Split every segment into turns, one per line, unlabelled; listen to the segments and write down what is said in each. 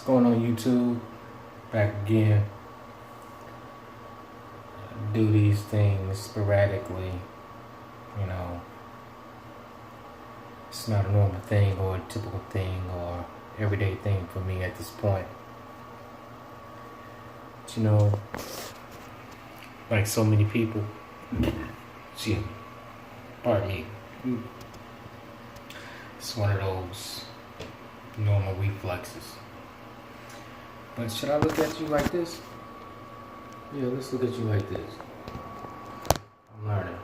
What's going on YouTube? Back again. Do these things sporadically. You know, it's not a normal thing or a typical thing or everyday thing for me at this point. But you know, like so many people, pardon me, it's one of those normal reflexes. But should I look at you like this? Yeah, let's look at you like this. I'm learning.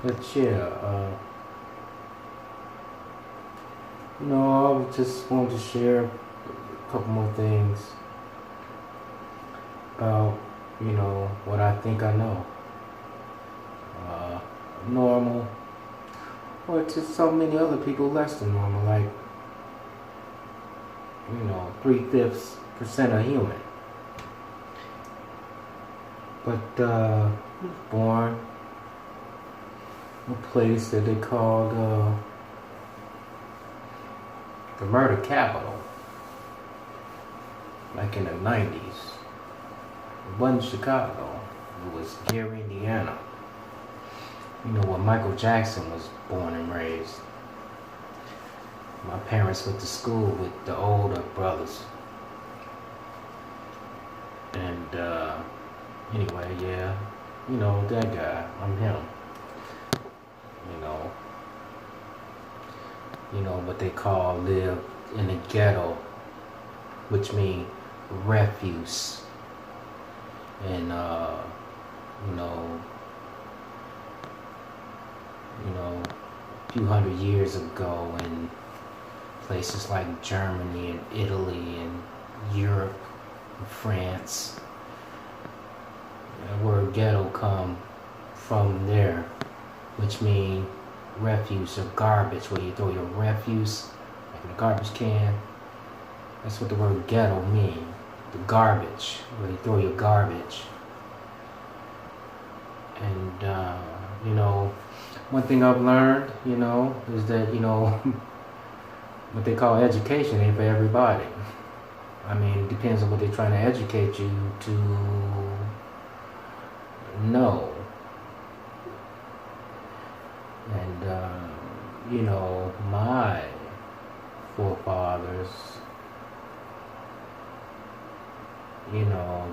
But yeah, I just wanted to share a couple more things about, what I think I know. Normal, or to so many other people less than normal, like, 3/5% of human. But I was born in a place that they called the murder capital, like in the 90s. It wasn't Chicago, it was Gary, Indiana. Where Michael Jackson was born and raised. My parents went to school with the older brothers. And anyway, yeah, that guy, I'm him. What they call live in a ghetto, which means refuse. And a few hundred years ago in places like Germany and Italy and Europe and France, the word ghetto come from there, which means refuse or garbage, where you throw your refuse like in a garbage can. That's what the word ghetto means. The garbage, where you throw your garbage. And one thing I've learned, is that, what they call education ain't for everybody. I mean, it depends on what they're trying to educate you to know. And, my forefathers,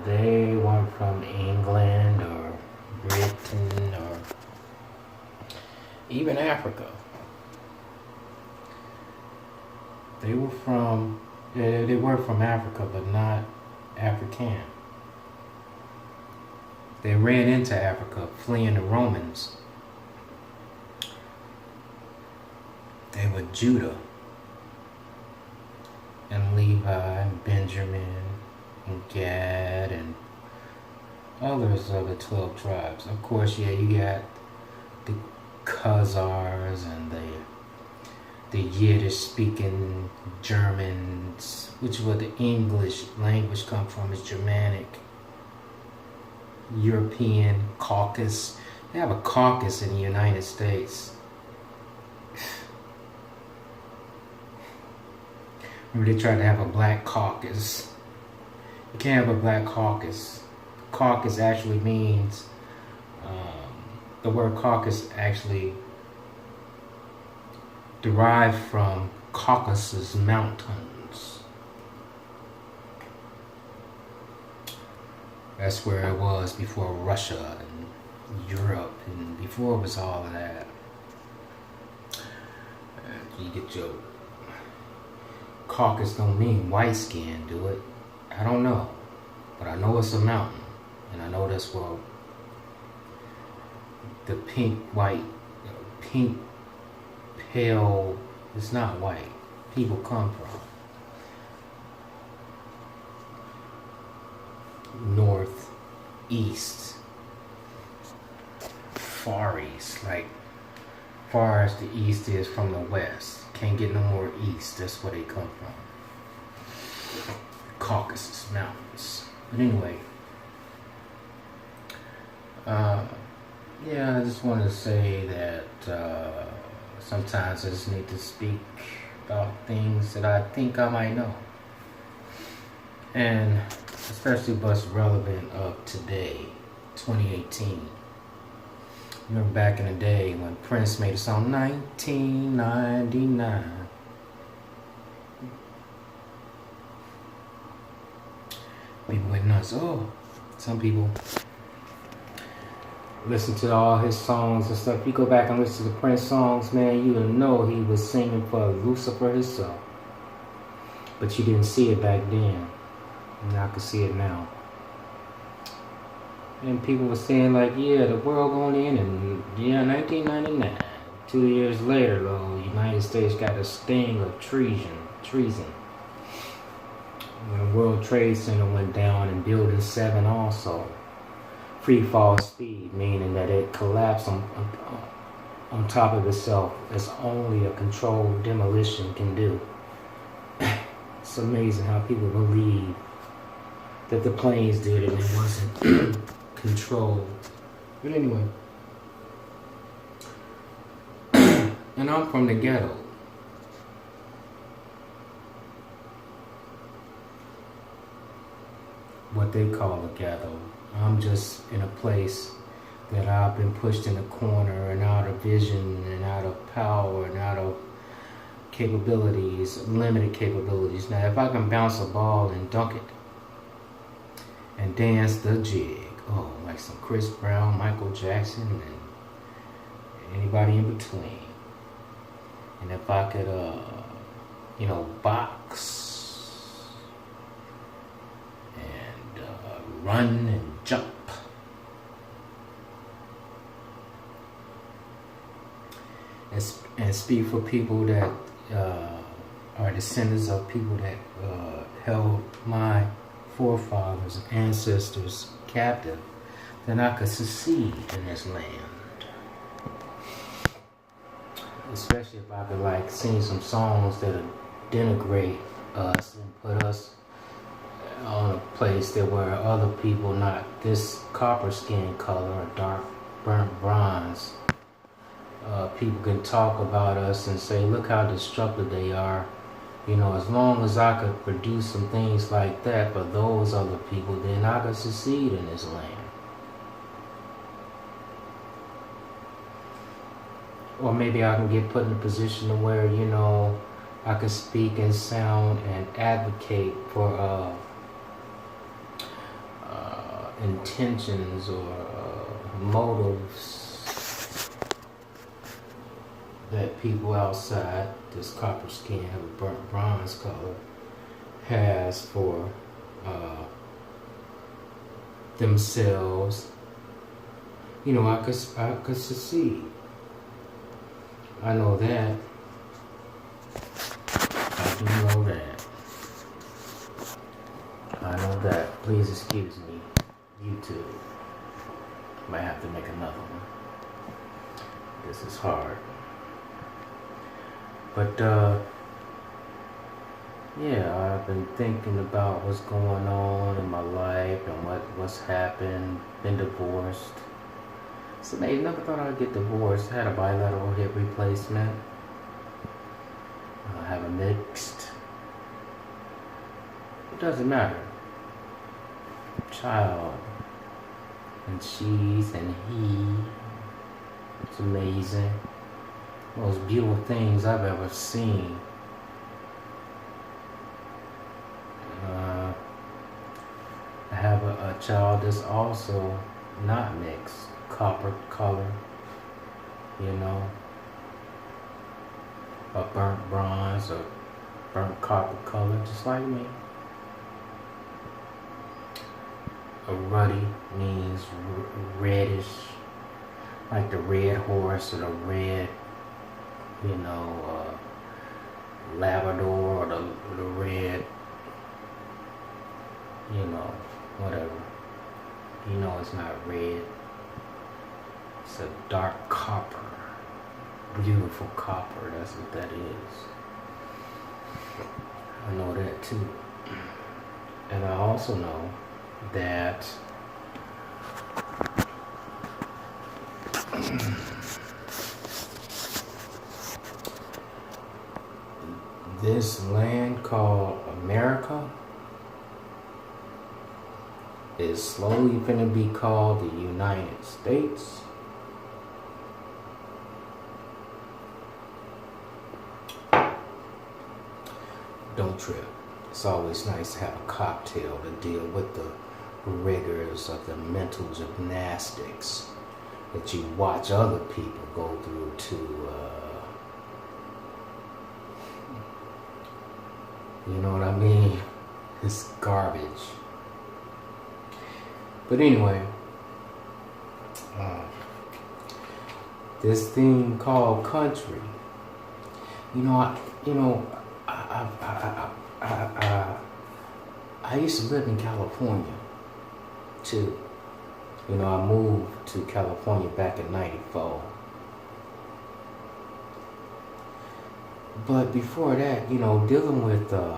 they weren't from England or Britain or even Africa. They were from Africa, but not African. They ran into Africa, fleeing the Romans. They were Judah and Levi and Benjamin and Gad and all those other 12 tribes. Of course, yeah, you got the Khazars and the Yiddish-speaking Germans, which is where the English language come from, is Germanic, European, Caucasus. They have a caucus in the United States. Remember, they tried to have a black caucus. You can't have a black caucus. Caucus actually means, the word caucus actually derived from Caucasus Mountains. That's where it was before Russia and Europe, and before it was all of that. You get your Caucasus don't mean white skin, do it? I don't know, but I know it's a mountain, and I know that's where the pink, pale, it's not white, people come from. Northeast, far east, like far as the east is from the west. Can't get no more east, that's where they come from. Caucasus Mountains. But anyway, I just wanted to say that sometimes I just need to speak about things that I think I might know. And especially what's relevant of today, 2018. Remember back in the day when Prince made a song, 1999. People went nuts. Oh, some people listen to all his songs and stuff. You go back and listen to the Prince songs, man, you would know he was singing for Lucifer himself. But you didn't see it back then. And I can see it now. And people were saying like, yeah, the world going to end in 1999. 2 years later, though, the United States got a sting of treason. When the World Trade Center went down and Building 7 also. Free fall speed, meaning that it collapsed on top of itself as only a controlled demolition can do. It's amazing how people believe that the planes did it and it wasn't controlled. But anyway, and I'm from the ghetto. What they call a ghetto. I'm just in a place that I've been pushed in a corner and out of vision and out of power and out of capabilities, limited capabilities. Now, if I can bounce a ball and dunk it and dance the jig, oh, like some Chris Brown, Michael Jackson, and anybody in between. And if I could, box and run and jump. And speak for people that are descendants of people that held my forefathers and ancestors captive, then I could succeed in this land. Especially if I could sing some songs that denigrate us and put us on a place that where other people, not this copper skin color or dark burnt bronze, people can talk about us and say, look how destructive they are. As long as I could produce some things like that for those other people, then I could succeed in this land. Or maybe I can get put in a position to where, I could speak and sound and advocate for intentions or motives that people outside this copper skin or burnt bronze color has for themselves. I could succeed. I know that. I do know that. I know that. Please excuse me. YouTube. Might have to make another one. This is hard. But I've been thinking about what's going on in my life and what's happened. Been divorced. So I never thought I'd get divorced. I had a bilateral hip replacement. I have a mixed. It doesn't matter. Child and she's and he. It's amazing. Most beautiful things I've ever seen. I have a child that's also not mixed, copper color, a burnt bronze or burnt copper color, just like me. A ruddy means reddish, like the red horse or the red, Labrador or the red, whatever. It's not red. It's a dark copper. Beautiful copper, that's what that is. I know that too. And I also know that this land called America is slowly gonna be called the United States. Don't trip. It's always nice to have a cocktail to deal with the rigors of the mental gymnastics that you watch other people go through to, you know what I mean? It's garbage. But anyway, this thing called country, I used to live in California too. I moved to California back in '94. But before that, dealing with the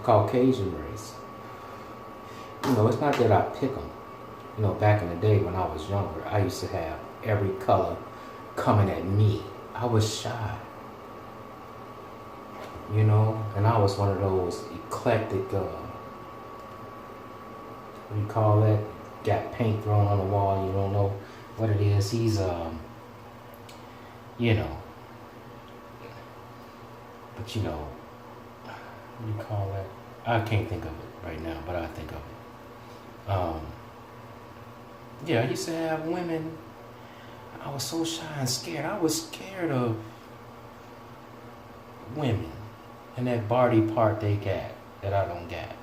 Caucasian race, it's not that I pick them. Back in the day when I was younger, I used to have every color coming at me. I was shy. And I was one of those eclectic, what do you call that? Got paint thrown on the wall, you don't know what it is. He's, but what do you call that? I can't think of it right now, but I think of it. Yeah, I used to have women. I was so shy and scared. I was scared of women and that body part they got that I don't got.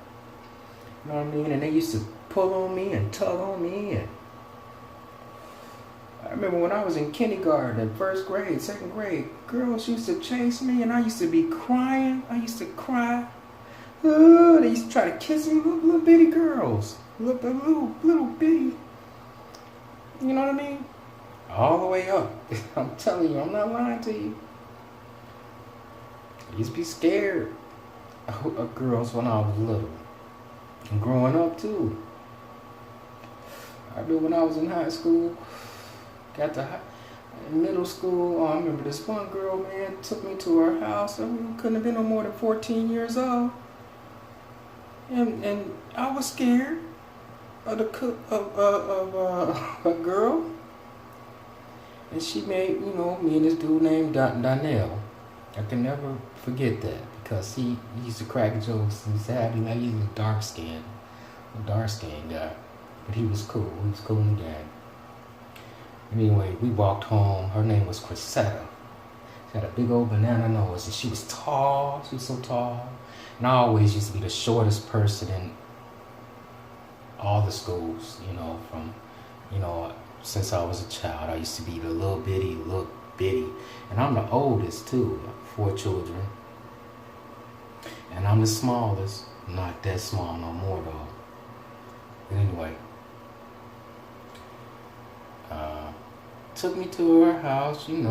You know what I mean? And they used to pull on me and tug on me. And I remember when I was in kindergarten, in first grade, second grade, girls used to chase me and I used to be crying. I used to cry. Oh, they used to try to kiss me, little bitty girls. Little bitty. You know what I mean? All the way up. I'm telling you, I'm not lying to you. I used to be scared of girls when I was little. And growing up too. I remember when I was in high school, got to middle school, I remember this one girl, man, took me to her house. I couldn't have been no more than 14 years old. And I was scared of a girl. And she made, me and this dude named Donnell. I can never forget that because he used to crack jokes and he said he was a dark skinned guy. But he was cool. He was cool in the gang. Anyway, we walked home. Her name was Crisetta. She had a big old banana nose and she was tall. She was so tall. And I always used to be the shortest person in all the schools, since I was a child. I used to be the little bitty. And I'm the oldest too, 4 children. And I'm the smallest. Not that small no more though. But anyway, took me to her house, you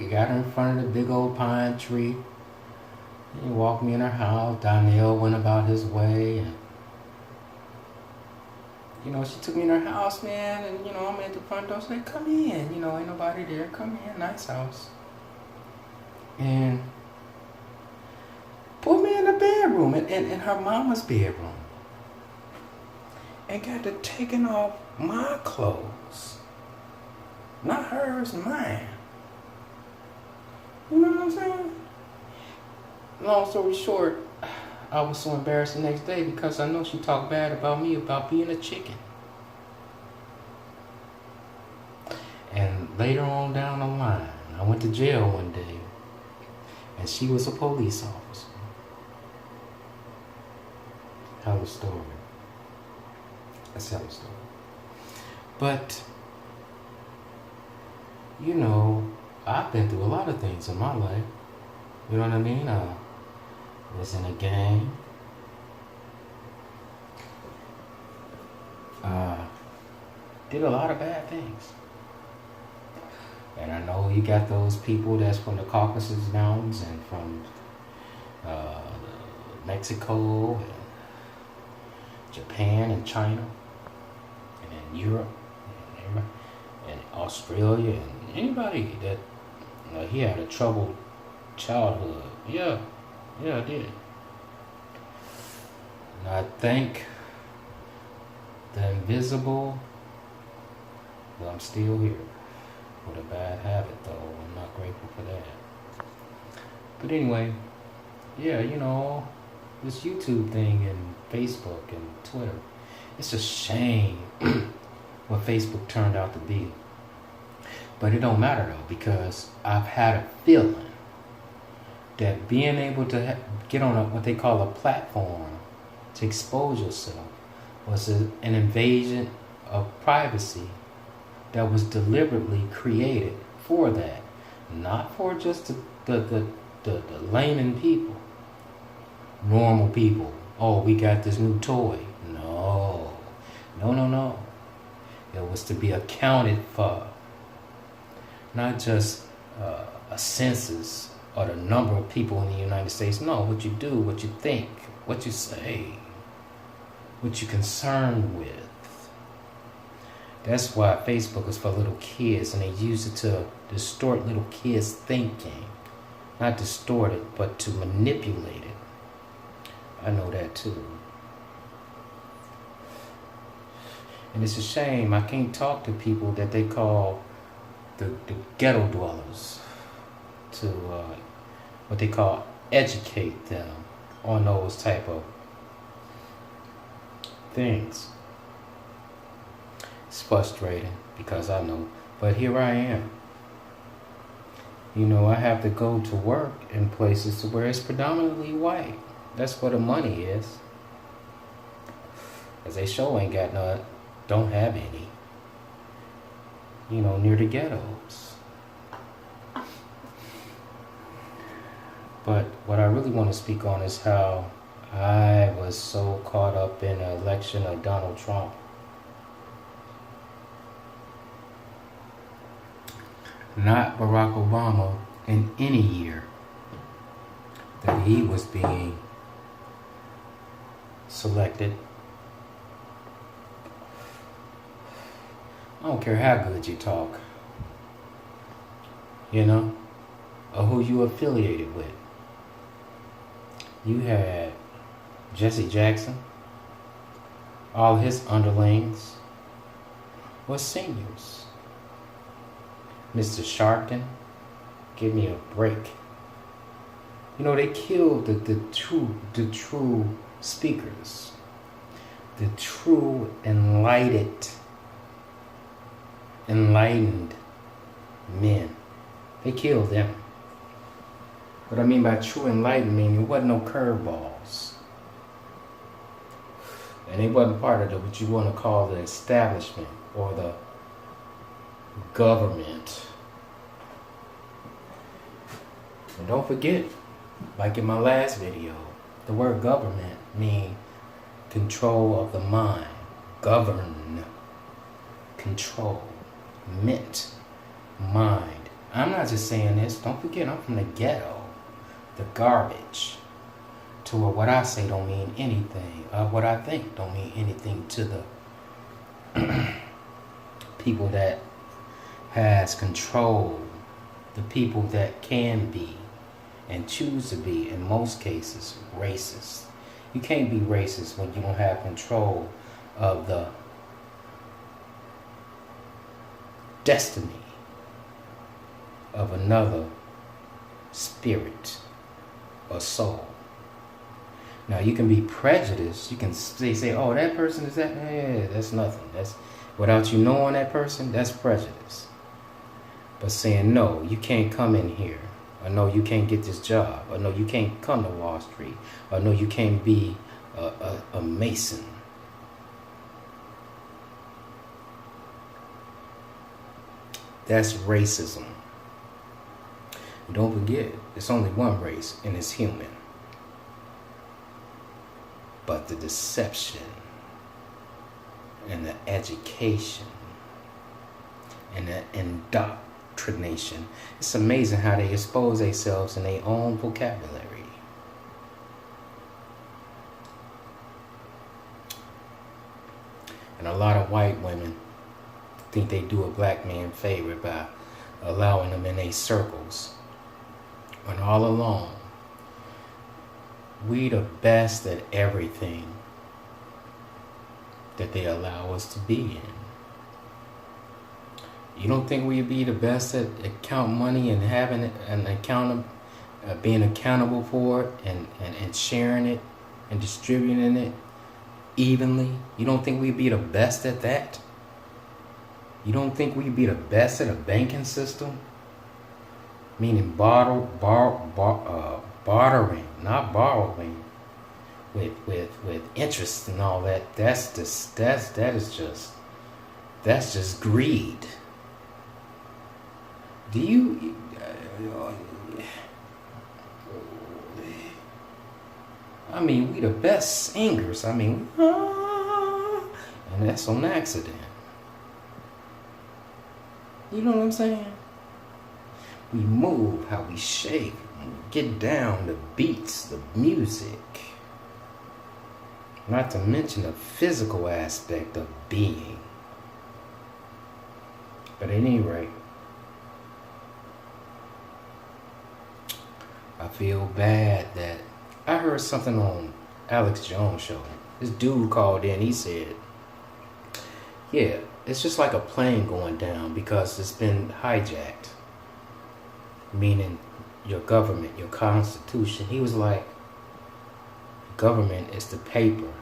got her in front of the big old pine tree. He walked me in her house. Donnell went about his way. And, she took me in her house, man. And, I'm at the front door. Said, come in. Ain't nobody there. Come in. Nice house. And put me in the bedroom. In her mama's bedroom. And got to taking off my clothes. Not hers, mine. You know what I'm saying? Long story short, I was so embarrassed the next day because I know she talked bad about me about being a chicken. And later on down the line, I went to jail one day and she was a police officer. Hell of a story. That's a hell of a story. But, I've been through a lot of things in my life. You know what I mean? Was in a gang. Did a lot of bad things. And I know you got those people that's from the Caucasus Mountains and from Mexico and Japan and China and Europe and Australia and anybody that He had a troubled childhood. Yeah, I did. And I thank the invisible that I'm still here. With a bad habit, though. I'm not grateful for that. But anyway, yeah, this YouTube thing and Facebook and Twitter, it's a shame what Facebook turned out to be. But it don't matter though, because I've had a feeling that being able to get on what they call a platform to expose yourself was an invasion of privacy that was deliberately created for that, not for just the layman people, normal people. Oh, we got this new toy. No. It was to be accounted for, not just a census or the number of people in the United States. No, what you do, what you think, what you say, what you're concerned with. That's why Facebook is for little kids, and they use it to distort little kids' thinking. Not distort it, but to manipulate it. I know that too. And it's a shame I can't talk to people that they call the ghetto dwellers to what they call educate them on those type of things. It's frustrating because I know, but here I am. I have to go to work in places where it's predominantly white. That's where the money is. As they sure ain't got none, don't have any. Near the ghettos. But what I really want to speak on is how I was so caught up in the election of Donald Trump. Not Barack Obama in any year that he was being selected. I don't care how good you talk, or who you affiliated with. You had Jesse Jackson, all his underlings were seniors. Mr. Sharpton, give me a break. They killed the true speakers, the true enlightened men. They killed them. What I mean by true enlightened meaning, there wasn't no curveballs. And they wasn't part of what you want to call the establishment or the government. And don't forget, like in my last video, the word government means control of the mind. Govern, control, mint, mind. I'm not just saying this. Don't forget, I'm from the ghetto, the garbage. To where what I say don't mean anything. What I think don't mean anything to the people that has control, the people that can be and choose to be, in most cases, racist. You can't be racist when you don't have control of the destiny of another spirit or soul. Now you can be prejudiced. You can say, oh, that person is that. Yeah, that's nothing. That's without you knowing that person. That's prejudice. But saying no, you can't come in here. Or no, you can't get this job. Or no, you can't come to Wall Street. Or no, you can't be a Mason. That's racism. And don't forget, it's only one race, and it's human. But the deception and the education and the indoctrination, it's amazing how they expose themselves in their own vocabulary. And a lot of white women think they do a black man favor by allowing them in their circles. When all along, we the best at everything that they allow us to be in. You don't think we'd be the best at count money and having an account, being accountable for it and sharing it and distributing it evenly? You don't think we'd be the best at that? You don't think we'd be the best at a banking system? Meaning bartering, not borrowing, with interest and all that. That's just greed. Do you? I mean, we the best singers. I mean, and that's on accident. You know what I'm saying? We move, how we shake, get down, the beats, the music. Not to mention the physical aspect of being. But at any rate, I feel bad that I heard something on Alex Jones' show. This dude called in, he said, yeah, it's just like a plane going down because it's been hijacked. Meaning your government, your constitution. He was like, government is the paper.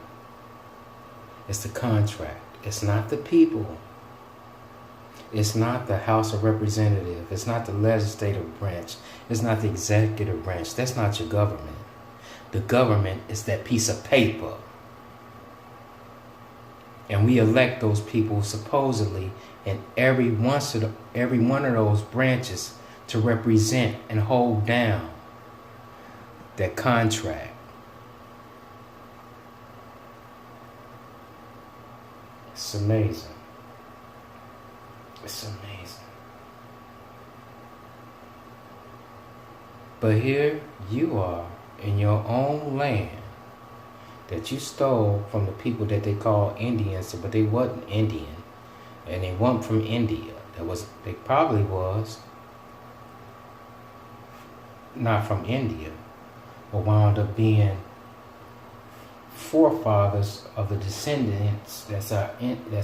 It's the contract. It's not the people. It's not the House of Representatives. It's not the legislative branch. It's not the executive branch. That's not your government. The government is that piece of paper. And we elect those people supposedly in every one of those branches to represent and hold down that contract. It's amazing. It's amazing. But here you are in your own land that you stole from the people that they call Indians, but they wasn't Indian. And they weren't from India. They probably was not from India, but wound up being forefathers of the descendants that's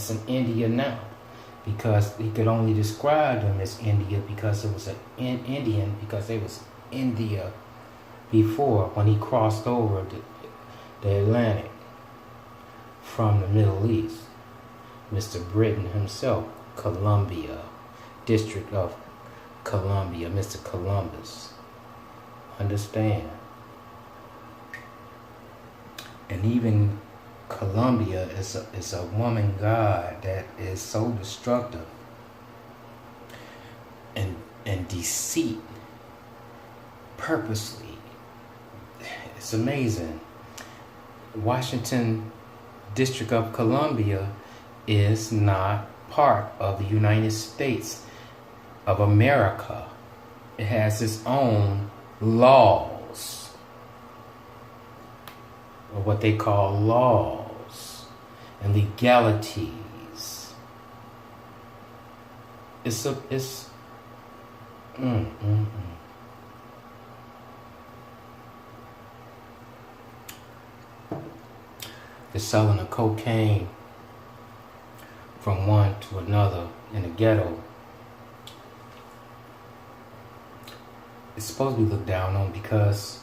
in India now, because he could only describe them as India because it was Indian, because they was India before, when he crossed over the Atlantic from the Middle East. Mr. Britain himself, Columbia, District of Columbia, Mr. Columbus. Understand? And even Columbia is a woman god that is so destructive and deceit purposely. It's amazing. Washington District of Columbia is not part of the United States of America. It has its own laws, or what they call laws and legalities. They're selling the cocaine from one to another in the ghetto. It's supposed to be looked down on because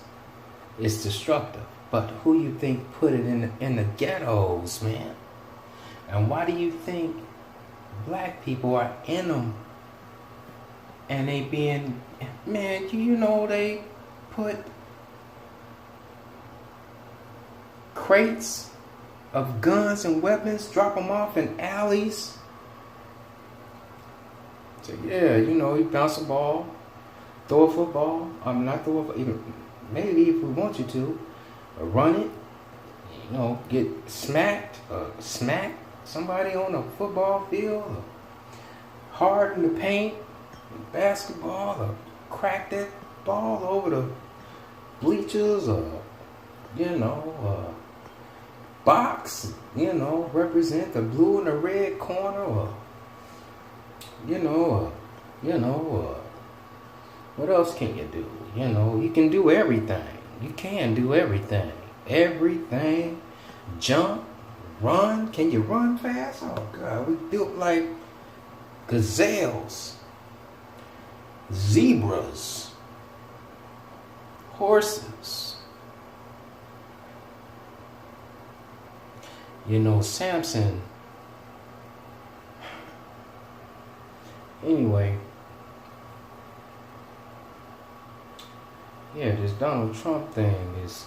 it's destructive. But who you think put it in the ghettos, man? And why do you think black people are in them? And they being, man, you know, they put crates of guns and weapons, drop them off in alleys. So yeah, you know, you bounce a ball, throw a football. Not throw a, even maybe if we want you to, or run it. You know, get smacked, smack somebody on a football field, or hard in the paint, basketball, or crack that ball over the bleachers, or you know, box, you know, represent the blue and the red corner, or you know, You know, what else can you do? You know, you can do everything. You can do everything. Everything. Jump, run. Can you run fast? Oh, God. We built like gazelles, zebras, horses. You know, Samson. Anyway. Yeah, this Donald Trump thing is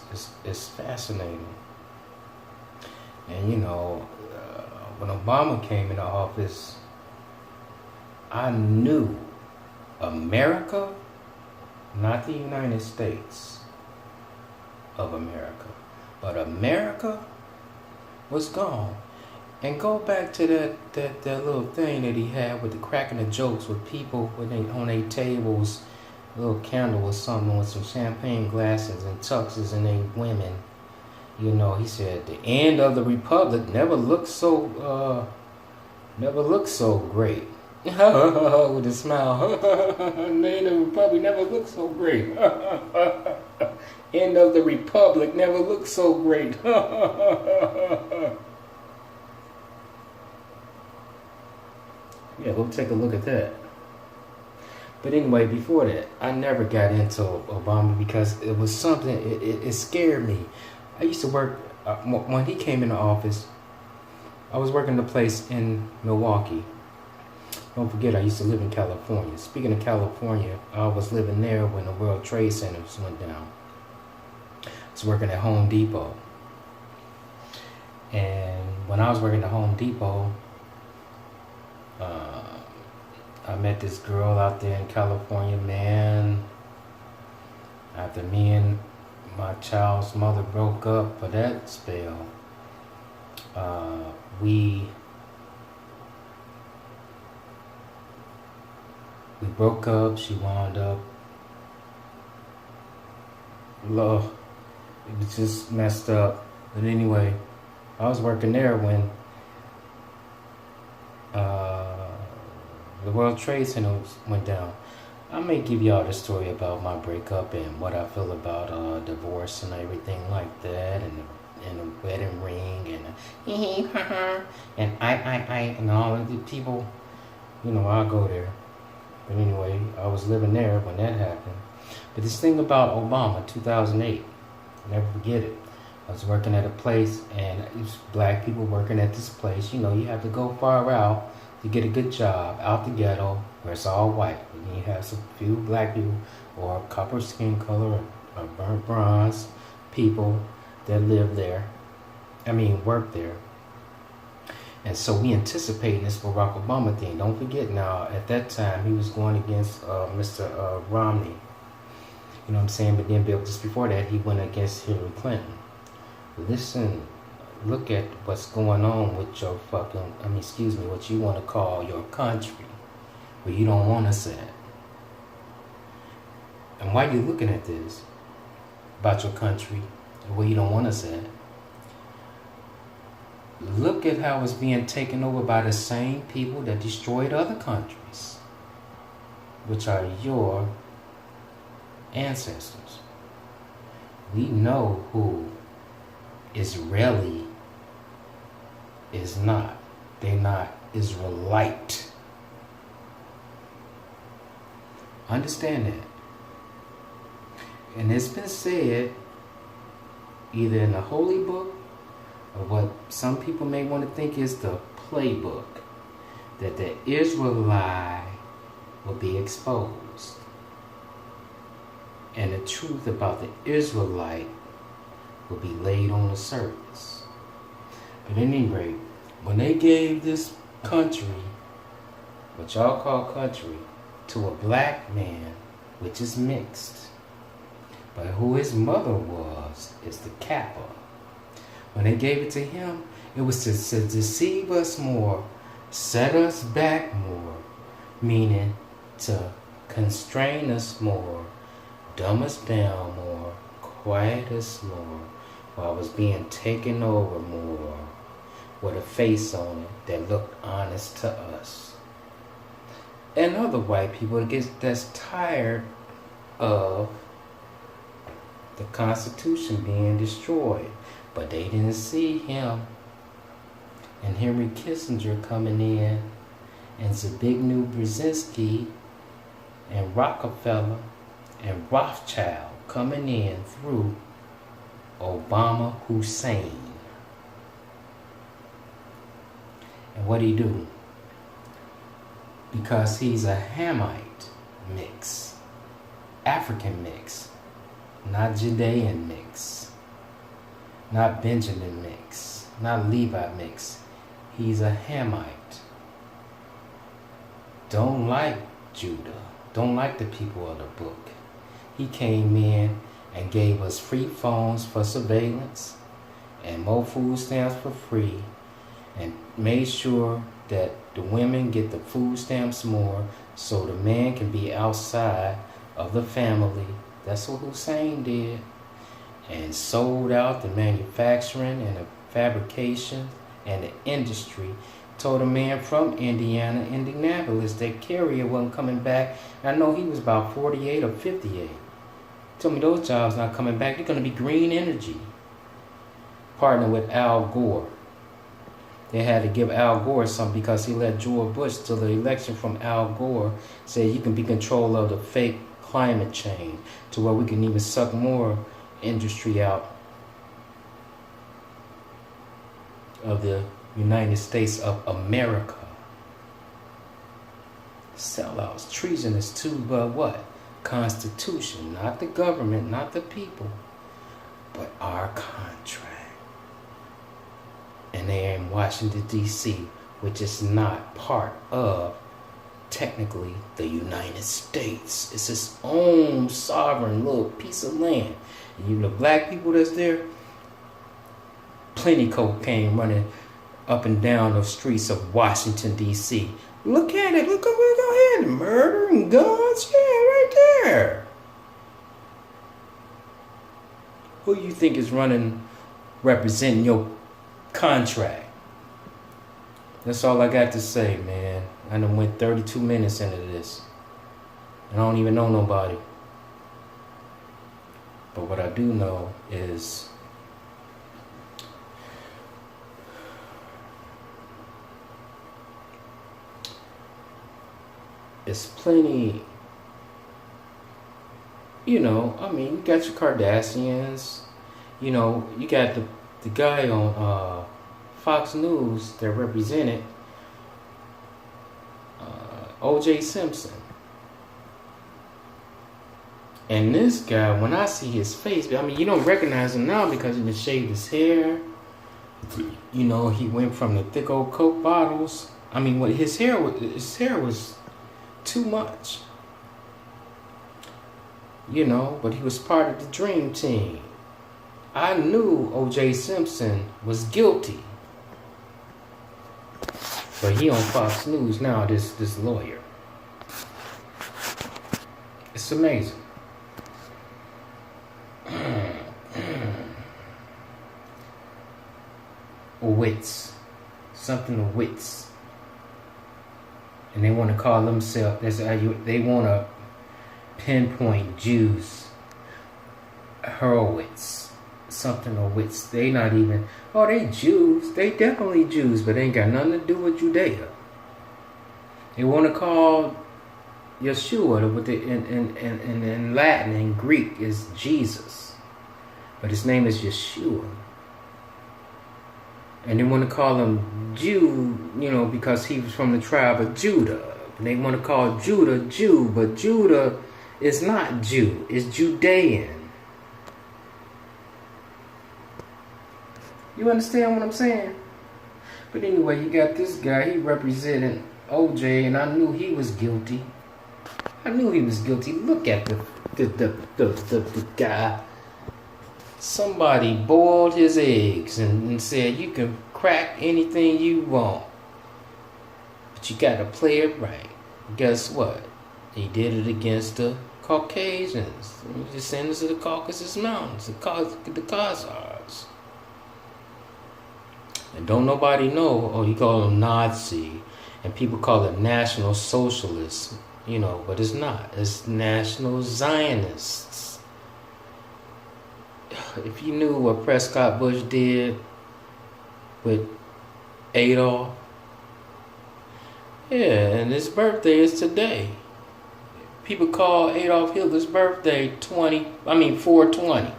fascinating. And you know, when Obama came into office, I knew America, not the United States of America, but America was gone. And go back to that little thing that he had with the cracking the jokes with people when they on their tables, a little candle or something with some champagne glasses and tuxes and they women. You know, he said the end of the republic never looked so great. With a smile. The end of the republic never looked so great. End of the republic never looked so great. Yeah, go take a look at that. But anyway, before that, I never got into Obama because it was something, it scared me. I used to work, when he came into office, I was working a place in Milwaukee. Don't forget, I used to live in California. Speaking of California, I was living there when the World Trade Centers went down. I was working at Home Depot. And when I was working at Home Depot, I met this girl out there in California, man. After me and my child's mother broke up for that spell, we broke up. She wound up, Lord, it was just messed up. But anyway, I was working there when the World Trade Center went down. I may give y'all the story about my breakup and what I feel about divorce and everything like that, and the wedding ring and and I and all of the people. You know, I'll go there. But anyway, I was living there when that happened. But this thing about Obama, 2008, never forget it. I was working at a place, and it was black people working at this place. You know, you have to go far out to get a good job out the ghetto where it's all white. And you have some few black people or copper skin color or burnt bronze people that live there. Work there. And so we anticipating this Barack Obama thing. Don't forget now, at that time, he was going against Mr. Romney. You know what I'm saying? But then just before that, he went against Hillary Clinton. Listen, look at what's going on with your what you want to call your country, where you don't want us at. And why you looking at this about your country, where you don't want us at? Look at how it's being taken over by the same people that destroyed other countries, which are your ancestors. We know who Israeli is not. They're not Israelite. Understand that. And it's been said, either in the Holy Book or what some people may want to think is the playbook, that the Israelite will be exposed. And the truth about the Israelite will be laid on the surface. But at any rate, when they gave this country, what y'all call country, to a black man, which is mixed, but who his mother was, is the Kappa. When they gave it to him, it was to deceive us more, set us back more, meaning to constrain us more, dumb us down more, quiet us more, while I was being taken over more, with a face on it that looked honest to us. and other white people that's tired of the Constitution being destroyed. But they didn't see him and Henry Kissinger coming in and Zbigniew Brzezinski and Rockefeller and Rothschild coming in through Obama Hussein. And what he do? Because he's a Hamite mix, African mix, not Judean mix, not Benjamin mix, not Levi mix. He's a Hamite. Don't like Judah, don't like the people of the book. He came in and gave us free phones for surveillance and more food stamps for free, and made sure that the women get the food stamps more so the man can be outside of the family. That's what Hussein did. And sold out the manufacturing and the fabrication and the industry. Told a man from Indiana, Indianapolis, that Carrier wasn't coming back. And I know he was about 48 or 58. Told me those jobs not coming back. They're going to be green energy. Partnered with Al Gore. They had to give Al Gore something because he let George Bush to the election from Al Gore say you can be control of the fake climate change to where we can even suck more industry out of the United States of America. Sellouts, treasonous too, but what? Constitution, not the government, not the people, but our contract. And they're in Washington, D.C., which is not part of, technically, the United States. It's its own sovereign little piece of land. And you, the black people that's there, plenty cocaine running up and down the streets of Washington, D.C. Look at it. Look over ahead. Murder and guns. Yeah, right there. Who you think is representing your contract? That's all I got to say, man. I done went 32 minutes into this. And I don't even know nobody. But what I do know is it's plenty, you know, I mean, you got your Kardashians, you know, you got the guy on Fox News that represented O.J. Simpson. And this guy, when I see his face, I mean, you don't recognize him now because he shaved his hair. You know, he went from the thick old Coke bottles. I mean, what his hair was too much. You know, but he was part of the dream team. I knew O.J. Simpson was guilty. But he on Fox News now, this lawyer. It's amazing. Wits. Something of wits. And they want to call themselves, they want to pinpoint Jews. Horowitz. Something of wits. They not even, oh, they Jews. They definitely Jews, but they ain't got nothing to do with Judea. They want to call Yeshua, with the, in Latin and Greek, is Jesus. But his name is Yeshua. And they want to call him Jew, you know, because he was from the tribe of Judah. And they want to call Judah Jew, but Judah is not Jew, it's Judean. You understand what I'm saying? But anyway, you got this guy, he represented OJ, and I knew he was guilty. Look at the guy. Somebody boiled his eggs and said you can crack anything you want, but you got to play it right. Guess what? He did it against the Caucasians, the descendants of the Caucasus Mountains, the Khazars. And don't nobody know, oh, he called them Nazi, And people call it National Socialists, you know, but it's not. It's National Zionists. If you knew what Prescott Bush did with Adolf, yeah, and his birthday is today. People call Adolf Hitler's birthday 420.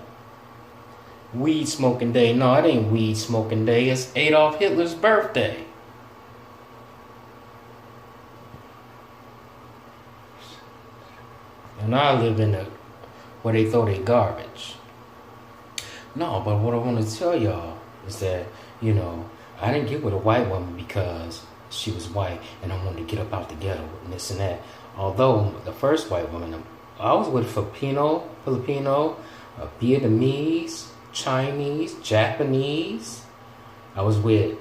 Weed smoking day. No, it ain't weed smoking day. It's Adolf Hitler's birthday. And I live in where they throw their garbage. No, but what I want to tell y'all is that, you know, I didn't get with a white woman because she was white and I wanted to get up out the ghetto and this and that. Although the first white woman, I was with Filipino, Vietnamese, Chinese, Japanese. I was with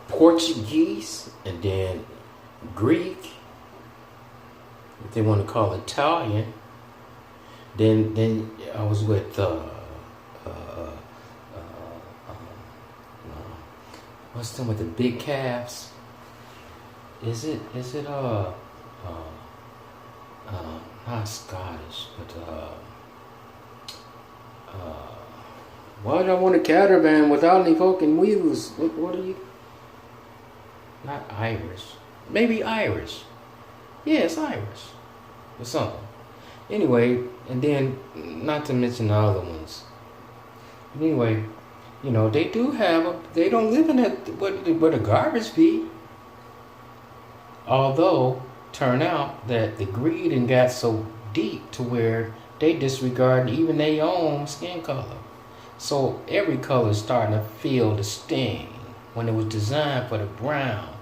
Portuguese, and then Greek, if they want to call it Italian. Then I was with what's them with the big calves? Is it not Scottish, but why do I want a caravan without any fucking wheels? What are you? Not Irish. Maybe Irish. Yeah, it's Irish. Or something. Anyway, and then, not to mention the other ones. Anyway, you know, they don't live in where the garbage be. Although, turn out that the greed and got so deep to where they disregard even their own skin color. So every color is starting to feel the sting when it was designed for the brown.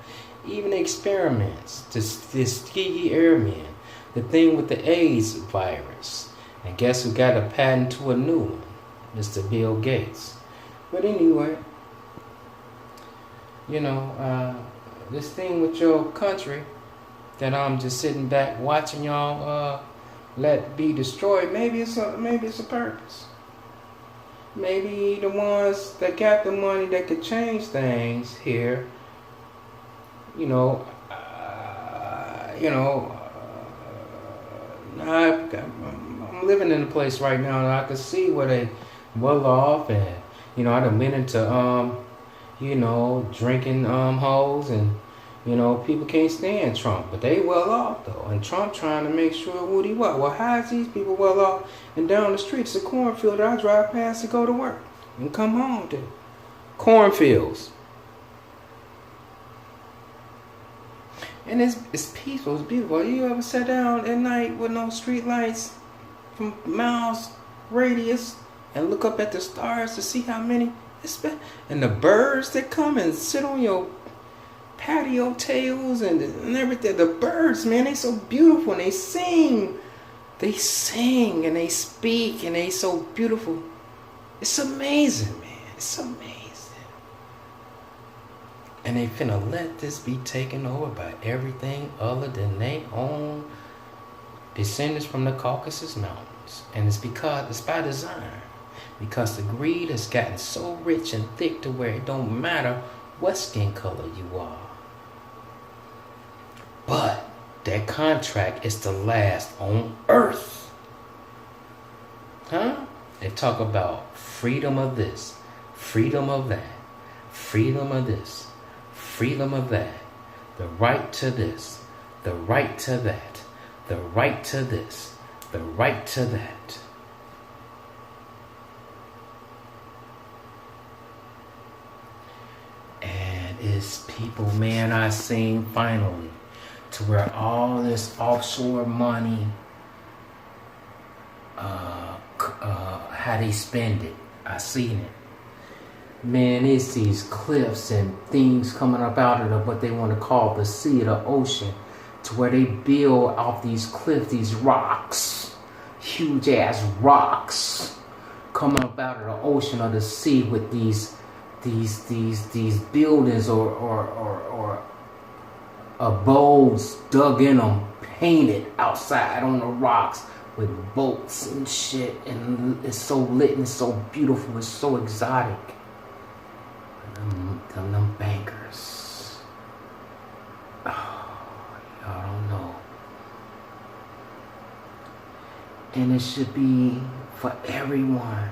Even the experiments, this Tuskegee Airmen, the thing with the AIDS virus. And guess who got a patent to a new one? Mr. Bill Gates. But anyway, you know, this thing with your country that I'm just sitting back watching y'all let be destroyed, maybe it's a purpose. Maybe the ones that got the money that could change things here, I'm living in a place right now and I can see where they well off, and I done been into drinking hoes, and people can't stand Trump, but they well off though, and Trump trying to make sure Woody what? Well, how is these people well off? And down the street, it's a cornfield that I drive past to go to work and come home to. Cornfields. And it's peaceful, it's beautiful. You ever sat down at night with no street lights from miles radius and look up at the stars to see how many and the birds that come and sit on your patio tails and everything. The birds, man, they so beautiful and they sing and they speak and they so beautiful. It's amazing, man. It's amazing. And they finna let this be taken over by everything other than they own descendants from the Caucasus Mountains. And it's by design. Because the greed has gotten so rich and thick to where it don't matter what skin color you are. But that contract is to last on Earth. Huh? They talk about freedom of this, freedom of that, freedom of this, freedom of that, the right to this, the right to that, the right to this, the right to that. And it's people, man, I seen finally to where all this offshore money, how they spend it. I seen it. Man, it's these cliffs and things coming up out of what they want to call the sea or the ocean, to where they build off these cliffs, these rocks, huge ass rocks, coming up out of the ocean or the sea with these buildings or abodes dug in them, painted outside on the rocks with boats and shit, and it's so lit and so beautiful, it's so exotic. Them bankers. Oh, y'all don't know. And it should be for everyone.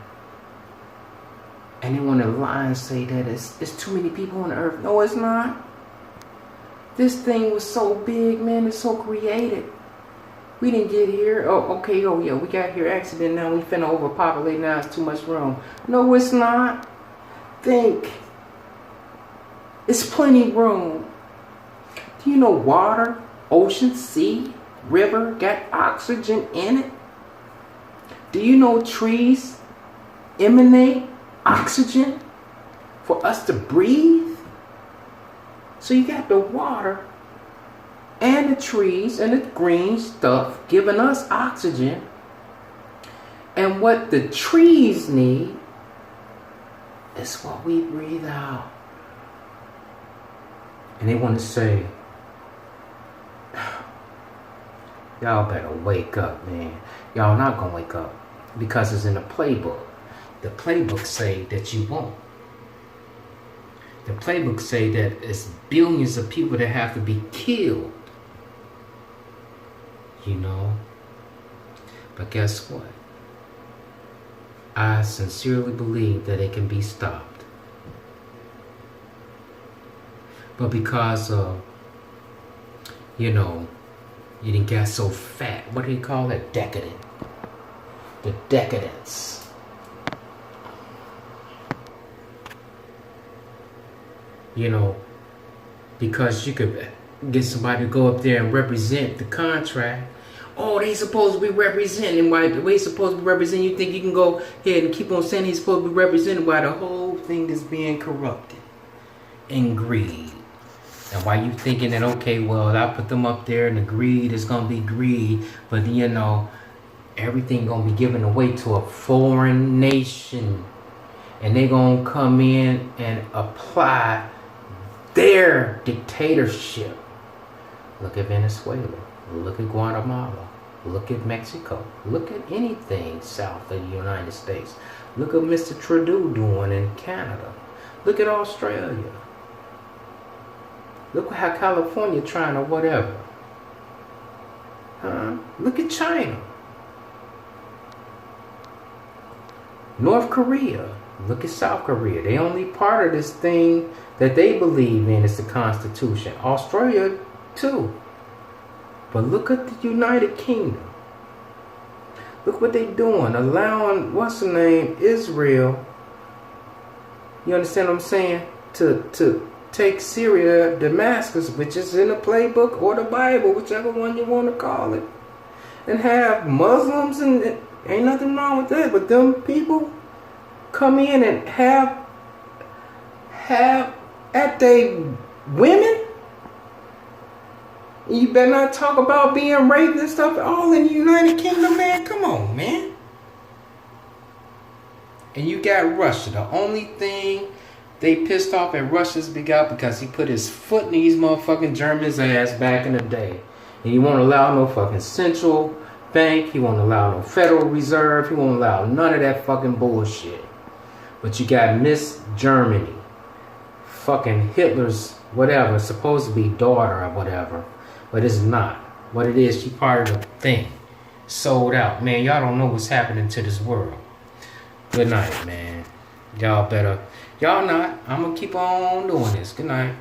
And they want to lie and say that it's too many people on the earth. No, it's not. This thing was so big, man. It's so created. We didn't get here. Oh, okay. Oh, yeah. We got here accident. Now we finna overpopulate. Now it's too much room. No, it's not. Think. It's plenty room. Do you know water, ocean, sea, river got oxygen in it? Do you know trees emanate oxygen for us to breathe? So you got the water and the trees and the green stuff giving us oxygen. And what the trees need is what we breathe out. And they want to say, y'all better wake up, man. Y'all not gonna wake up because it's in the playbook. The playbook say that you won't. The playbook say that it's billions of people that have to be killed. You know? But guess what? I sincerely believe that it can be stopped. But because of, you know, you didn't get so fat. What do you call it? Decadent. The decadence. You know, because you could get somebody to go up there and represent the contract. Oh, they supposed to be representing. Why they supposed to be representing? You think you can go ahead and keep on saying he's supposed to be represented while the whole thing is being corrupted and greed. And why you thinking that, okay, well, I put them up there and the greed is going to be greed, but you know, everything going to be given away to a foreign nation. And they going to come in and apply their dictatorship. Look at Venezuela. Look at Guatemala. Look at Mexico. Look at anything south of the United States. Look at Mr. Trudeau doing in Canada. Look at Australia. Look how California trying or whatever. Look at China. North Korea. Look at South Korea. They only part of this thing that they believe in is the Constitution. Australia too. But look at the United Kingdom. Look what they doing. Allowing, what's the name, Israel. You understand what I'm saying? To take Syria, Damascus, which is in the playbook or the Bible, whichever one you want to call it, and have Muslims, and ain't nothing wrong with that, but them people come in and have at they women. You better not talk about being raped and stuff all in the United Kingdom, man. Come on, man. And you got Russia. The only thing they pissed off at Russia's because he put his foot in these motherfucking Germans' ass back in the day. And he won't allow no fucking central bank. He won't allow no Federal Reserve. He won't allow none of that fucking bullshit. But you got Miss Germany. Fucking Hitler's whatever. Supposed to be daughter or whatever. But it's not. What it is, she part of the thing. Sold out. Man, y'all don't know what's happening to this world. Good night, man. Y'all better. Y'all not. I'm going to keep on doing this. Good night.